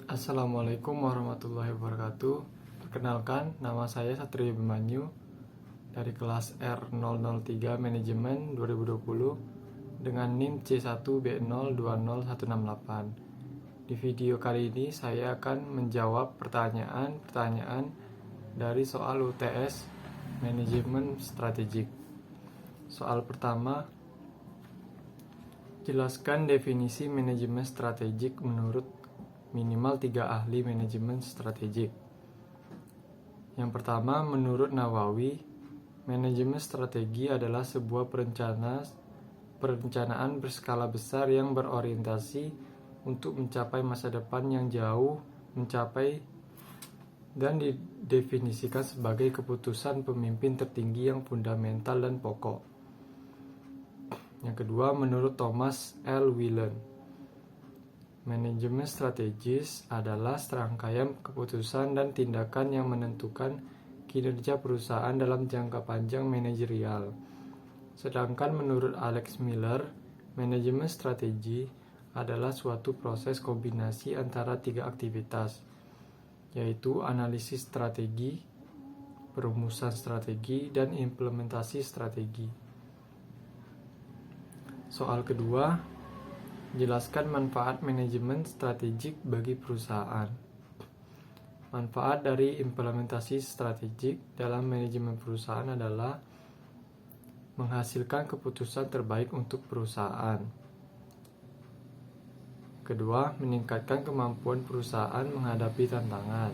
Assalamualaikum warahmatullahi wabarakatuh. Perkenalkan, nama saya Satrio Abimanyu dari kelas R003 Manajemen 2020 dengan NIM C1B020168. Di video kali ini saya akan menjawab pertanyaan-pertanyaan dari soal UTS Manajemen Strategik. Soal pertama, jelaskan definisi manajemen strategik menurut minimal 3 ahli manajemen strategik. Yang pertama, menurut Nawawi, manajemen strategi adalah sebuah perencanaan berskala besar yang berorientasi untuk mencapai masa depan yang jauh dan didefinisikan sebagai keputusan pemimpin tertinggi yang fundamental dan pokok. Yang kedua, menurut Thomas L. Whelan, manajemen strategis adalah serangkaian keputusan dan tindakan yang menentukan kinerja perusahaan dalam jangka panjang manajerial. Sedangkan menurut Alex Miller, manajemen strategi adalah suatu proses kombinasi antara 3 aktivitas, yaitu analisis strategi, perumusan strategi, dan implementasi strategi. Soal kedua, jelaskan manfaat manajemen strategik bagi perusahaan. Manfaat dari implementasi strategik dalam manajemen perusahaan adalah menghasilkan keputusan terbaik untuk perusahaan. Kedua, meningkatkan kemampuan perusahaan menghadapi tantangan.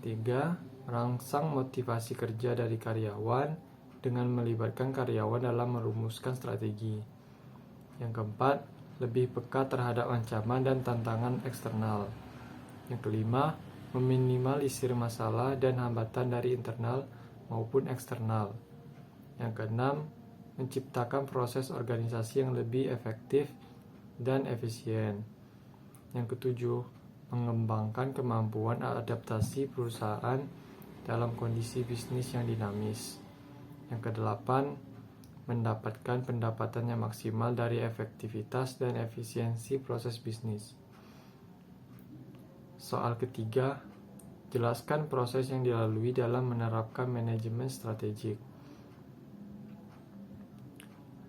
3. Merangsang motivasi kerja dari karyawan dengan melibatkan karyawan dalam merumuskan strategi. Yang keempat, lebih peka terhadap ancaman dan tantangan eksternal. Yang kelima, meminimalisir masalah dan hambatan dari internal maupun eksternal. Yang keenam, menciptakan proses organisasi yang lebih efektif dan efisien. Yang ketujuh, mengembangkan kemampuan adaptasi perusahaan dalam kondisi bisnis yang dinamis. Yang kedelapan, mendapatkan pendapatan yang maksimal dari efektivitas dan efisiensi proses bisnis. Soal ketiga, jelaskan proses yang dilalui dalam menerapkan manajemen strategik.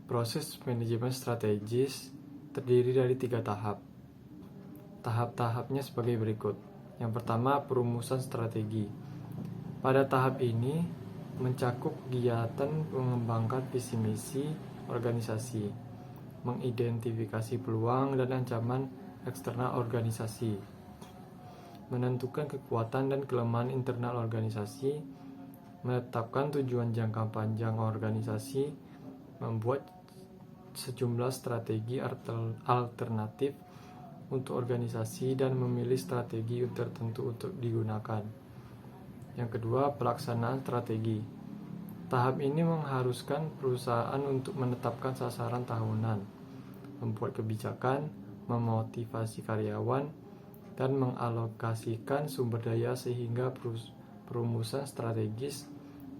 Proses manajemen strategis terdiri dari 3 tahap. Tahap-tahapnya sebagai berikut. Yang pertama, perumusan strategi. Pada tahap ini mencakup kegiatan mengembangkan visi misi organisasi, mengidentifikasi peluang dan ancaman eksternal organisasi, menentukan kekuatan dan kelemahan internal organisasi, menetapkan tujuan jangka panjang organisasi, membuat sejumlah strategi alternatif untuk organisasi dan memilih strategi tertentu untuk digunakan. Yang kedua, pelaksanaan strategi. Tahap ini mengharuskan perusahaan untuk menetapkan sasaran tahunan, membuat kebijakan, memotivasi karyawan, dan mengalokasikan sumber daya sehingga perumusan strategis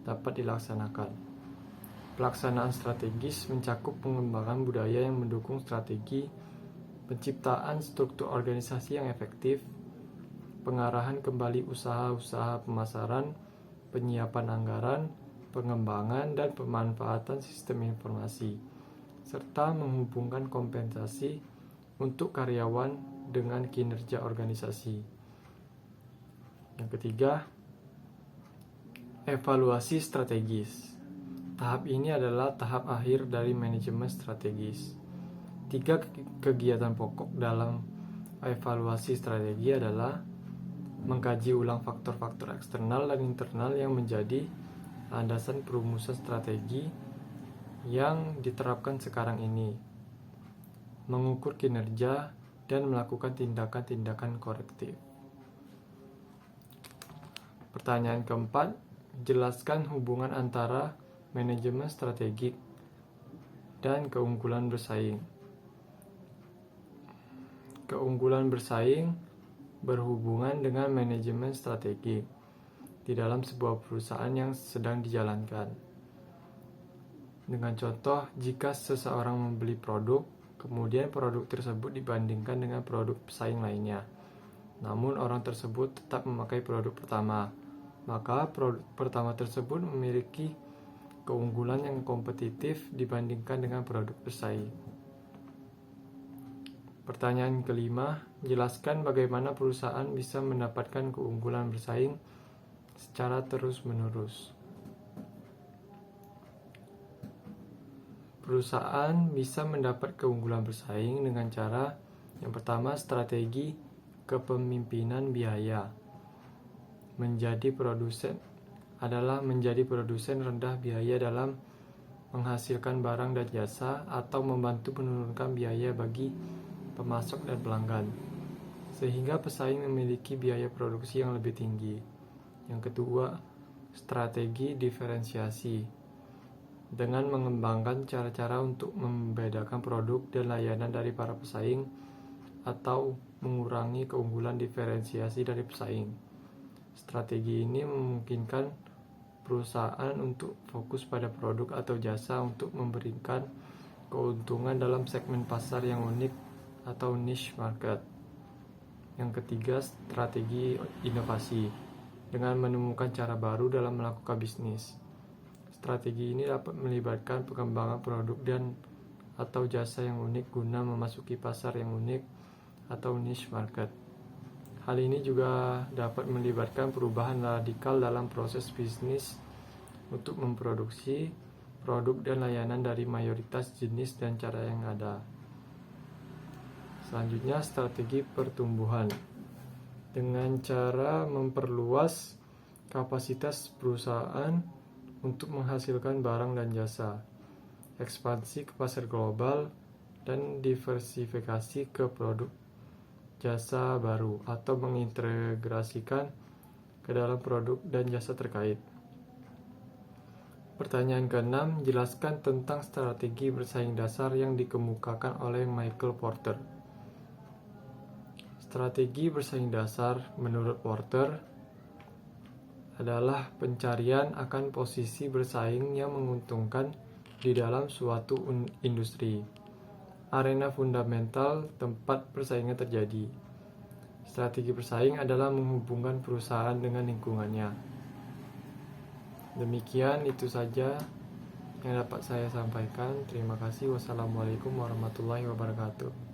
dapat dilaksanakan. Pelaksanaan strategis mencakup pengembangan budaya yang mendukung strategi, penciptaan struktur organisasi yang efektif, pengarahan kembali usaha-usaha pemasaran, penyiapan anggaran, pengembangan dan pemanfaatan sistem informasi, serta menghubungkan kompensasi untuk karyawan dengan kinerja organisasi. Yang ketiga, evaluasi strategis. Tahap ini adalah tahap akhir dari manajemen strategis. 3 kegiatan pokok dalam evaluasi strategi adalah mengkaji ulang faktor-faktor eksternal dan internal yang menjadi landasan perumusan strategi yang diterapkan sekarang ini, mengukur kinerja, dan melakukan tindakan-tindakan korektif. Pertanyaan keempat, jelaskan hubungan antara manajemen strategik dan keunggulan bersaing. Keunggulan bersaing berhubungan dengan manajemen strategi di dalam sebuah perusahaan yang sedang dijalankan. Dengan contoh, jika seseorang membeli produk, kemudian produk tersebut dibandingkan dengan produk pesaing lainnya, namun orang tersebut tetap memakai produk pertama, maka produk pertama tersebut memiliki keunggulan yang kompetitif dibandingkan dengan produk bersaing. Pertanyaan kelima, jelaskan bagaimana perusahaan bisa mendapatkan keunggulan bersaing secara terus-menerus. Perusahaan bisa mendapat keunggulan bersaing dengan cara yang pertama, strategi kepemimpinan biaya. Menjadi produsen rendah biaya dalam menghasilkan barang dan jasa atau membantu menurunkan biaya bagi pemasok dan pelanggan, sehingga pesaing memiliki biaya produksi yang lebih tinggi. Yang kedua, strategi diferensiasi. Dengan mengembangkan cara-cara untuk membedakan produk dan layanan dari para pesaing atau mengurangi keunggulan diferensiasi dari pesaing. Strategi ini memungkinkan perusahaan untuk fokus pada produk atau jasa untuk memberikan keuntungan dalam segmen pasar yang unik atau niche market. Yang ketiga, strategi inovasi. Dengan menemukan cara baru dalam melakukan bisnis. Strategi ini dapat melibatkan pengembangan produk dan atau jasa yang unik guna memasuki pasar yang unik atau niche market. Hal ini juga dapat melibatkan perubahan radikal dalam proses bisnis untuk memproduksi produk dan layanan dari mayoritas jenis dan cara yang ada. Selanjutnya, strategi pertumbuhan. Dengan cara memperluas kapasitas perusahaan untuk menghasilkan barang dan jasa, ekspansi ke pasar global, dan diversifikasi ke produk jasa baru atau mengintegrasikan ke dalam produk dan jasa terkait. Pertanyaan ke-6, jelaskan tentang strategi bersaing dasar yang dikemukakan oleh Michael Porter. Strategi bersaing dasar menurut Porter adalah pencarian akan posisi bersaing yang menguntungkan di dalam suatu industri, arena fundamental tempat persaingan terjadi. Strategi bersaing adalah menghubungkan perusahaan dengan lingkungannya. Demikian, itu saja yang dapat saya sampaikan. Terima kasih. Wassalamualaikum warahmatullahi wabarakatuh.